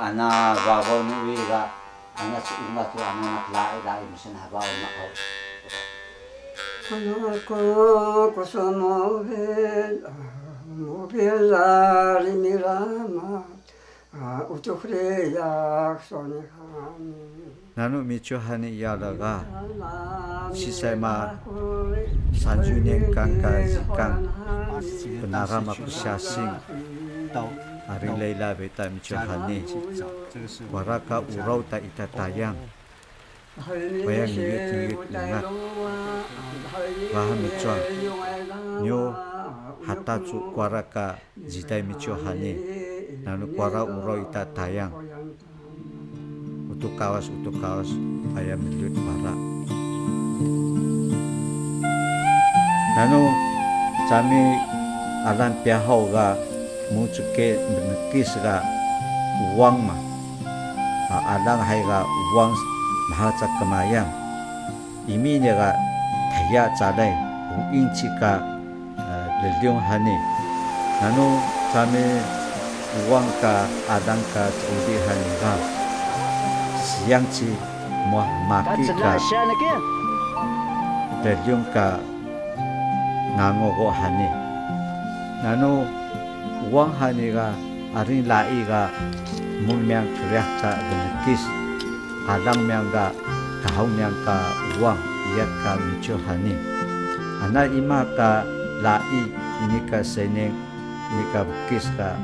ana bago ni wiga ana si unga tu ana naklai mesin haba una au. Anako kusumobil mobilari mirama utukriyak sonikam. Nanu michohani yalaga sisema sanjunya kangka zikang penara makusyasing aring leila beta michohani waraka urau ta itatayang bayang yuyut ingat bahan michoh nyo hatatsu waraka zitai michohani nanu wara urau itatayang untuk kawas ayam milut para. Nanu kami alam piahau ga mucuke menekis ga uang mah. Alang hai ga uang mahaca kemayang. Imi ni ga thaya calai inci ka leliung hani. Nanu kami uang ka adang ka udi hani ga. Siang ci muah maki ka terjun ka nango go hani nano uang hani ga arin lai ga mulmyang kriak ka benekis alang myang ga kahau myang ka uang iat ka micho hani ana ima ka lai ini ka seneng ini ka bukis ka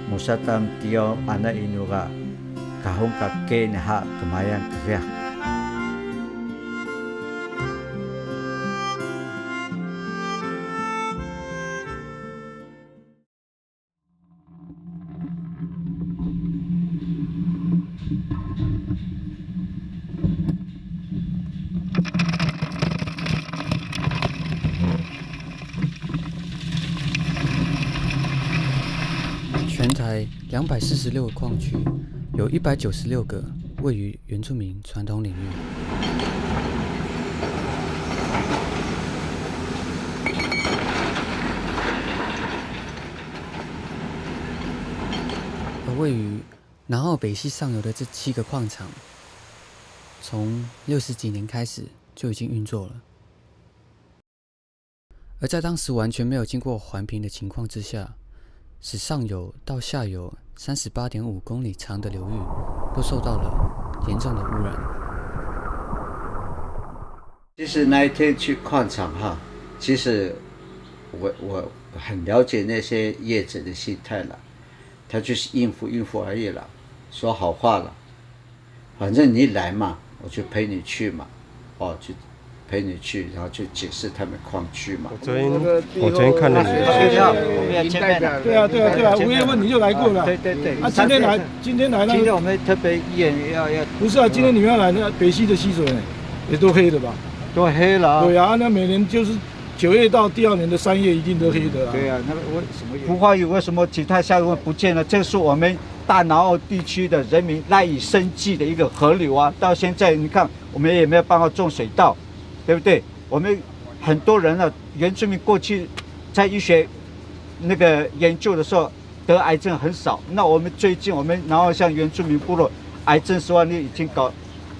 musatam tio ana inu ga kahong kake neha kemayang kriak.全台246个矿区，有196个位于原住民传统领域。而位于南澳北溪上游的这7个矿场，从60几年开始就已经运作了。而在当时完全没有经过环评的情况之下，使上游到下游38.5公里长的流域都受到了严重的污染。其实那一天去矿场哈，其实我很了解那些业者的心态了，他就是应付而已了，说好话了，反正你来嘛，我就陪你去嘛，就陪你去，然后就解释他们矿区嘛。我昨天看了你的学校，我们要见面的。对啊，5月份你就来过了。对。今天来了。今天我们特别要。不是啊，今天你们要来那北溪的溪水也都黑的吧？都黑了。对啊，那每年就是9月到第2年的3月一定都黑的啊。对啊，那个孵化有为什么其他下游不见了？这是我们大南澳地区的人民赖以生计的一个河流啊，到现在你看我们也没有办法种水稻。对不对？我们很多人啊，原住民过去在医学那个研究的时候得癌症很少。那我们最近然后像原住民部落癌症死亡率已经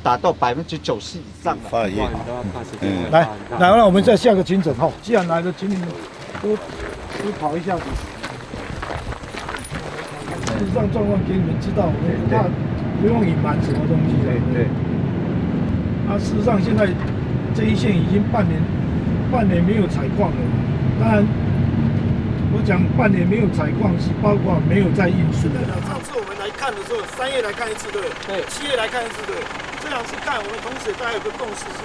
达到90%以上了。来，那我们再下个群诊哈。既然来了，请你们都跑一下子。事实上状况给你们知道，我们不用隐瞒什么东西。对。事实上现在。这一线已经半年没有采矿了。当然，我讲半年没有采矿是包括没有在运输的。上次我们来看的时候，3月来看一次，对不对？7月来看一次，对。这2次看，我们同时大家有个共识是，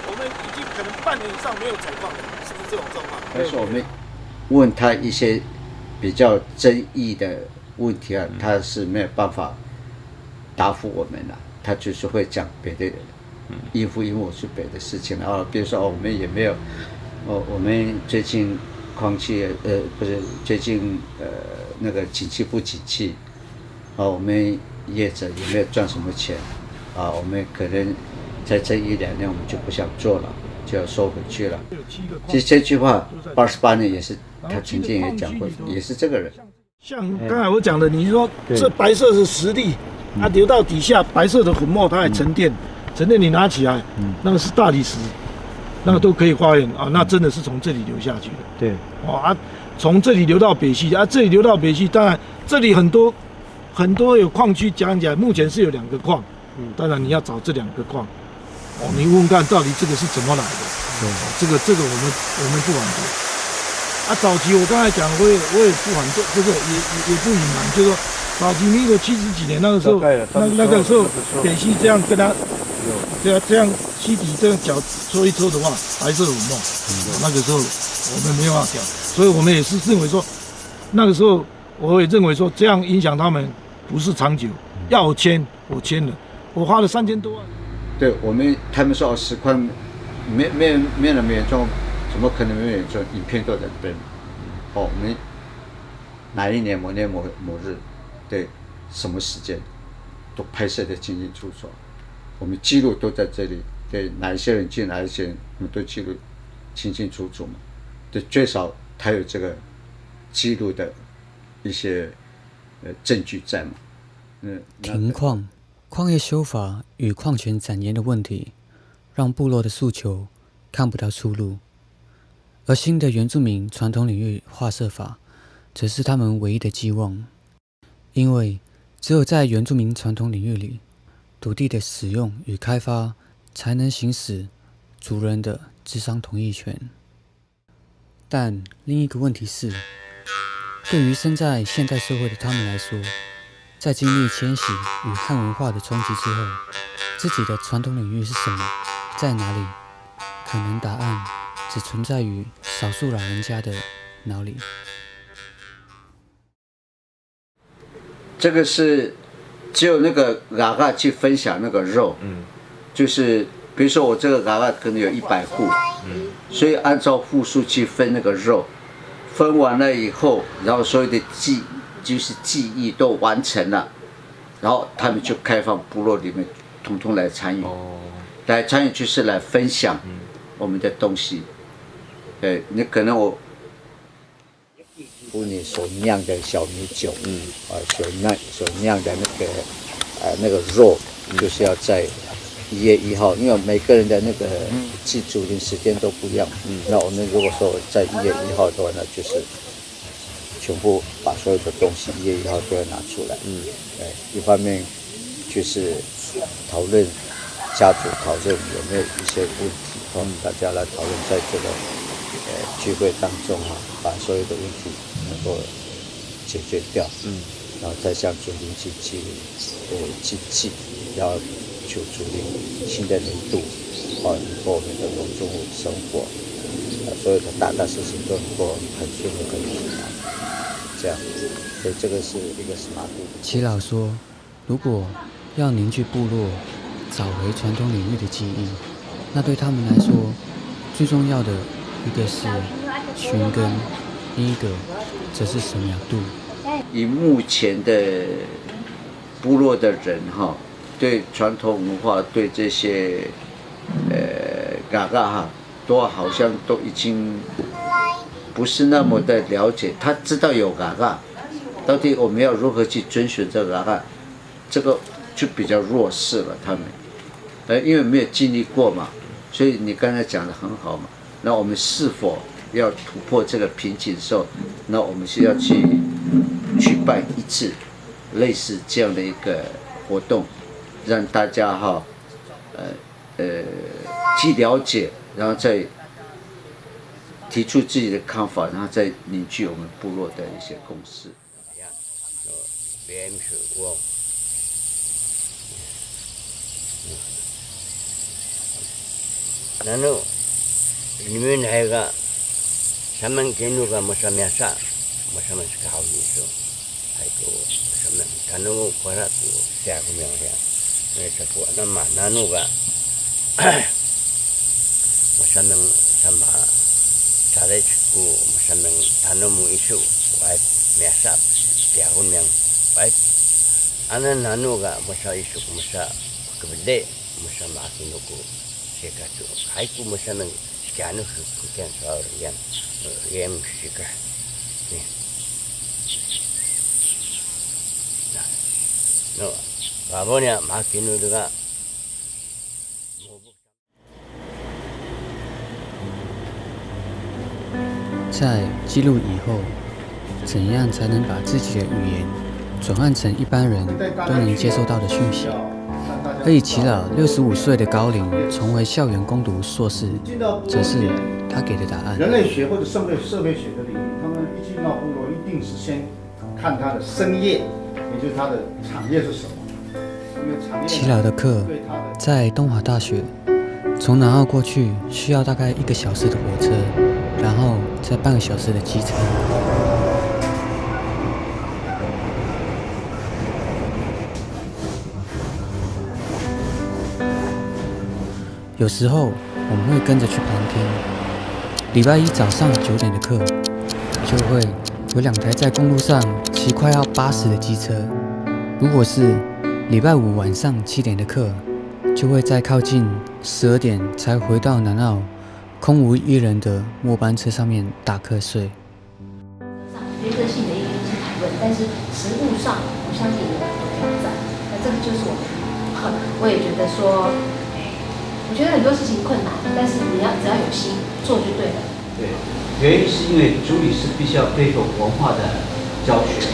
我们已经可能半年以上没有采矿了，是不是这种状况？但是我们问他一些比较争议的问题啊，他是没有办法答复我们了，他就是会讲别的。应付我是别的事情了比如说我们也没有，我们最近矿气不是最近那个景气不景气，我们业者也没有赚什么钱，我们可能在这1-2年我们就不想做了，就要收回去了。其实这句话88年也是他曾经也讲过，也是这个人。像刚才我讲的，你说对这白色是实力，啊，流到底下白色的粉末它还沉淀，沉淀你拿起来，那个是大理石，那个都可以发现啊，那真的是从这里流下去的。对，啊，从这里流到北溪啊，这里流到北溪，当然这里很多有矿区，讲起来目前是有2个矿，当然你要找这2个矿，哦，你问问看到底这个是怎么来的？这个我们不反对。啊，早期我刚才讲，我也不反对，这个也不隐瞒，就是说早期民国70几年那个时候，那个时候北溪这样跟他这样溪底这样脚搓一搓的话，白色粉末，那个时候我们没有办法调，所以我们也是认为说，那个时候我也认为说这样影响他们不是长久，要我签我签了，我花了3000多万。对他们说10块没那么严重，怎么可能没有严重？影片都在这边。我们哪一年某年某日，对，什么时间，都拍摄得清清楚楚。我们记录都在这里，对，哪一些人进，哪一些人，我们都记录清清楚楚嘛。对，最少他有这个记录的一些证据在嘛。停矿、矿业修法与矿权展延的问题，让部落的诉求看不到出路。而新的原住民传统领域划设法，则是他们唯一的寄望。因为只有在原住民传统领域里，土地的使用与开发才能行使族人的治商同意权。但另一个问题是，对于身在现代社会的他们来说，在经历迁徙与汉文化的冲击之后，自己的传统领域是什么，在哪里？可能答案只存在于少数老人家的脑里。这个是只有那个嘎嘎去分享那个肉，就是比如说我这个嘎嘎可能有100户，所以按照户数去分那个肉，分完了以后，然后所有的记忆都完成了，然后他们就开放部落里面统统来参与，来参与就是来分享我们的东西。你可能我妇女所酿的小米酒，所酿的那个肉，就是要在1月1号，因为每个人的那个祭祖灵时间都不一样。那我们如果说在1月1号的话，那就是全部把所有的东西1月1号都要拿出来。一方面就是讨论家族讨论有没有一些问题，大家来讨论在这个聚会当中把所有的问题能够解决掉，然后再向祖灵去祭，要求祖灵新的年度，以后我们的农作物生活，所有的大事情都能够很顺利很平安，这样，所以这个是一个 smart。耆老说，如果要凝聚部落，找回传统领域的记忆，那对他们来说，最重要的一个是寻根，另一个则是神苗度。以目前的部落的人对传统文化，对这些嘎嘎都好像都已经不是那么的了解。他知道有嘎嘎，到底我们要如何去遵循这个嘎嘎，这个就比较弱势了。他们，因为没有经历过嘛，所以你刚才讲的很好嘛。那我们是否要突破这个瓶颈的时候，那我们是要去举办一次类似这样的一个活动，让大家去了解，然后再提出自己的看法，然后再凝聚我们部落的一些共识。Nimin haiga saman kenuga mosamyasa mosaman skahawniso haiku mosaman tanungu kwaraku siaku miyangya mereka ku nama nanuga mosaman sama carechku mosaman tanumu isu wait miyasa siaku miyang wait ana nanuga mosa isu mosa kebede mosama akinuku sekatu haiku mosaman Kiano kukian soal yang sika. no babonya makinu juga 在记录以后，怎样才能把自己的语言转换成一般人都能接受到的讯息？而以齐老65岁的高龄重回校园攻读硕士，则是他给的答案。人类学或者社会学的领域，他们一进到部落，一定是先看他的生业，也就是他的产业是什么。因为产业齐老的课在东华大学，从南澳过去需要大概1个小时的火车，然后再半个小时的机车。有时候我们会跟着去旁听，礼拜一早上9点的课，就会有2台在公路上骑快要80的机车；如果是礼拜五晚上7点的课，就会在靠近12点才回到南澳空无一人的末班车上面打瞌睡。原则性的一些讨论，但是实务上我相信有很多挑战。那这个就是我也觉得说。我觉得很多事情困难，但是只要有心做就对了。对，原因是因为族语是必须要背后文化的教学。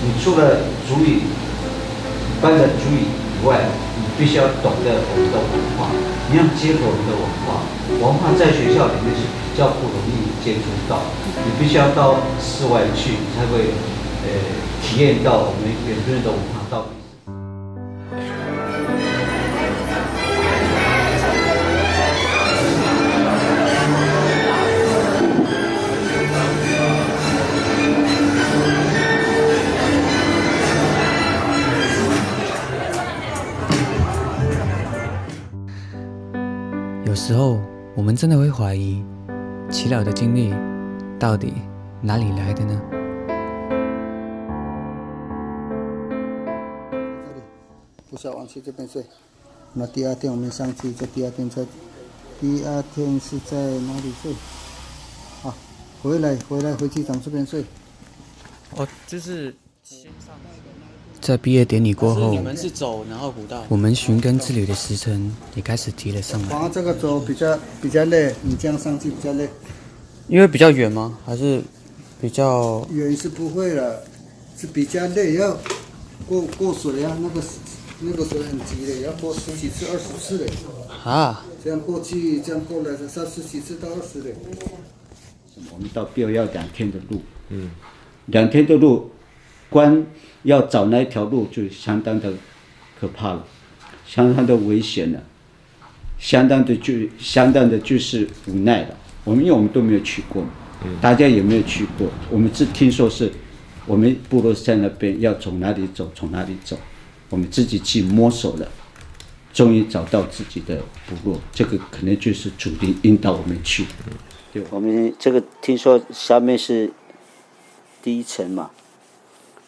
你除了族语一般的族语以外，你必须要懂得我们的文化，你要结合我们的文化。文化在学校里面是比较不容易接触到，你必须要到室外去，你才会体验到我们原住民的文化到底。有时候我们真的会怀疑，齐老的经历到底哪里来的呢？不需要往去这边睡。那第2天我们上去，就第2天是在哪里睡？啊，回机场这边睡。哦，就是先上。在毕业典礼过后，你们是走南澳古道，我们寻根之旅的时程也开始提了上来。往这个走比较累，你这样上去比较累。因为比较远吗？还是比较远是不会了，是比较累，要过水啊，那个水很急的，要过10几次、20次的。啊？这样过去，这样过来的，10几次到20的。我们到标要2天的路，2天的路，光要找那一条路就相当的可怕了，相当的危险了，相当的就是无奈了。因为我们都没有去过，大家也没有去过，我们只听说是我们部落在那边要从哪里走，我们自己去摸索了，终于找到自己的部落，这个可能就是主力引导我们去。对，我们这个听说下面是第1层嘛，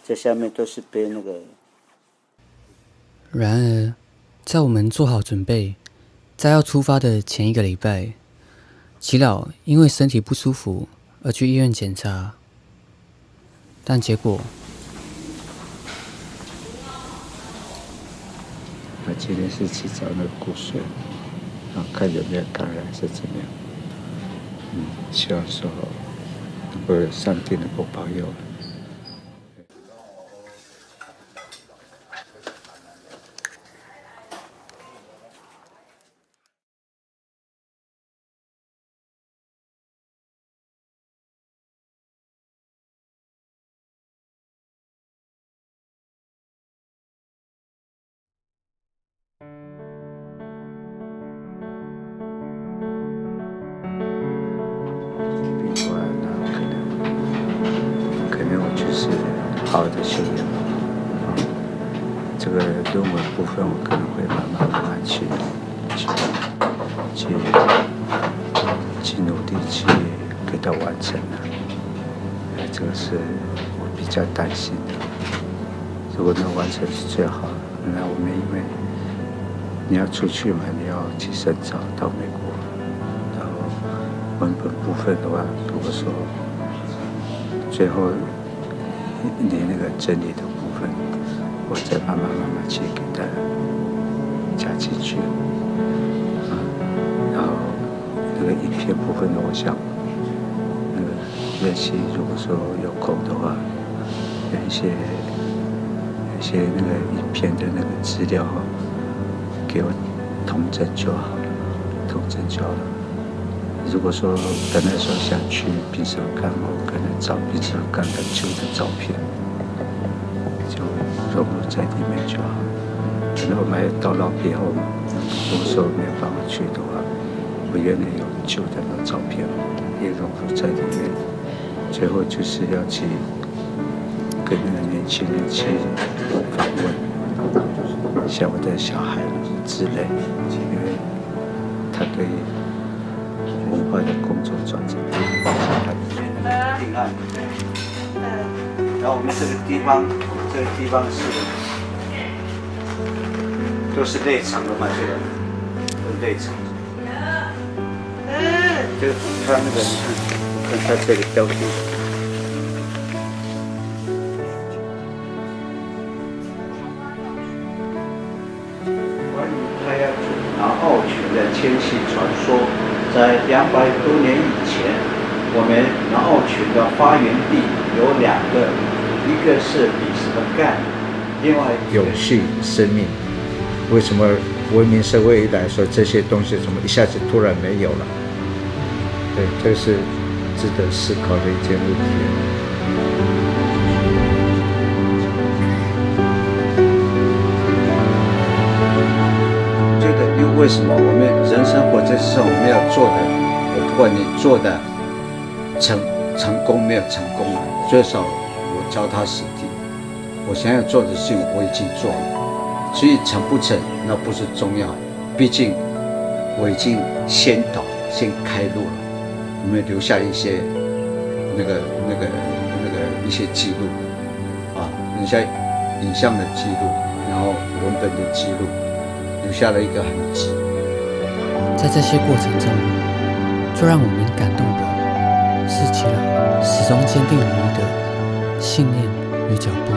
这下面都是被那个。然而，在我们做好准备，在要出发的前1个礼拜，齐老因为身体不舒服而去医院检查，但结果，他今天是去找那个骨髓，看有没有感染是怎么样。希望说能够上帝能够保佑。好的修养这个论文部分我可能会慢慢去努力去给它完成了。这个是我比较担心的。如果能完成是最好的。那我们因为你要出去嘛，你要去深造到美国，然后文本部分的话，如果说最后你那个真理的部分我再慢慢去给它加进去。然后那个影片部分呢，我想那个练习，如果说有空的话，有一些那个影片的那个资料给我统整就好了。如果说本来说想去冰山看，我可能找冰山看的旧的照片，就融入在里面就好。可能我们到老以后，如果说没有办法去的话，我原来有旧的那照片也融入在里面。最后就是要去跟那个年轻人去访问，像我的小孩之类，因为他对文化的工作转折。定案。然后我们这个地方是都是内场的嘛，这个都是内场。就他那个，看他这个标题。关于他要去南澳群的迁徙传说，在200多年以前，我们南澳群的发源地有2个，一个是比什么干，另外永续生命。为什么文明社会一来说这些东西怎么一下子突然没有了？对，这是值得思考的一件问题。为什么我们人生活在世上，我们要做的，我不管你做的成功没有成功啊，最少我脚踏实地，我想要做的事情我已经做了，所以成不成那不是重要，毕竟我已经先开路了，我们留下一些那个一些记录啊，留下影像的记录，然后文本的记录。留下了一个痕迹。在这些过程中，最让我们感动的是耆老始终坚定不移的信念与脚步。